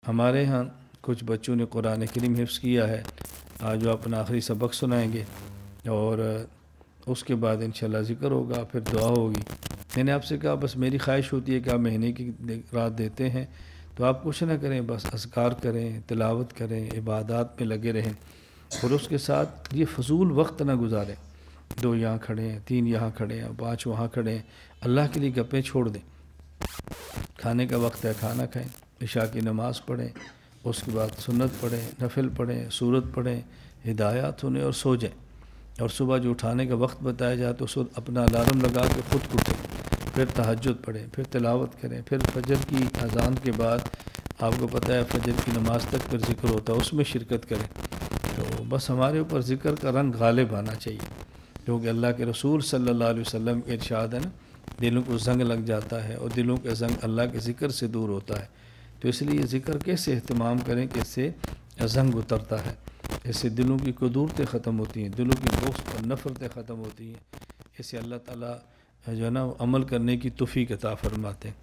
ہمارے ہاں کچھ بچوں نے قرآن کریم حفظ کیا ہے، آج وہ اپنا آخری سبق سنائیں گے اور اس کے بعد انشاءاللہ ذکر ہوگا، پھر دعا ہوگی۔ میں نے آپ سے کہا بس میری خواہش ہوتی ہے کہ آپ مہینے کی رات دیتے ہیں تو آپ کچھ نہ کریں، بس اذکار کریں، تلاوت کریں، عبادات میں لگے رہیں، اور اس کے ساتھ یہ فضول وقت نہ گزاریں۔ 2 یہاں کھڑے ہیں، 3 یہاں کھڑے ہیں، 5 وہاں کھڑے ہیں، اللہ کے لیے گپیں چھوڑ دیں۔ کھانے کا وقت ہے، کھانا کھائیں، عشاء کی نماز پڑھیں، اس کے بعد سنت پڑھیں، نفل پڑھیں، سورت پڑھیں، ہدایات سنیں اور سو جائیں۔ اور صبح جو اٹھانے کا وقت بتایا جائے تو اپنا الارم لگا کے خود اٹھیں، پھر تہجد پڑھیں، پھر تلاوت کریں، پھر فجر کی اذان کے بعد آپ کو پتہ ہے فجر کی نماز تک پھر ذکر ہوتا ہے، اس میں شرکت کریں۔ تو بس ہمارے اوپر ذکر کا رنگ غالب آنا چاہیے، کیونکہ اللہ کے رسول صلی اللہ علیہ وسلم کے ارشاد ہے نا، دلوں کو زنگ لگ جاتا ہے اور دلوں کا زنگ اللہ کے ذکر سے دور ہوتا ہے۔ تو اس لیے ذکر کیسے اہتمام کریں کہ اس سے زنگ اترتا ہے، اس سے دلوں کی قدورتیں ختم ہوتی ہیں، دلوں کی بغض اور نفرتیں ختم ہوتی ہیں، اس سے اللہ تعالیٰ جو ہے نا عمل کرنے کی توفیق عطا فرماتے ہیں۔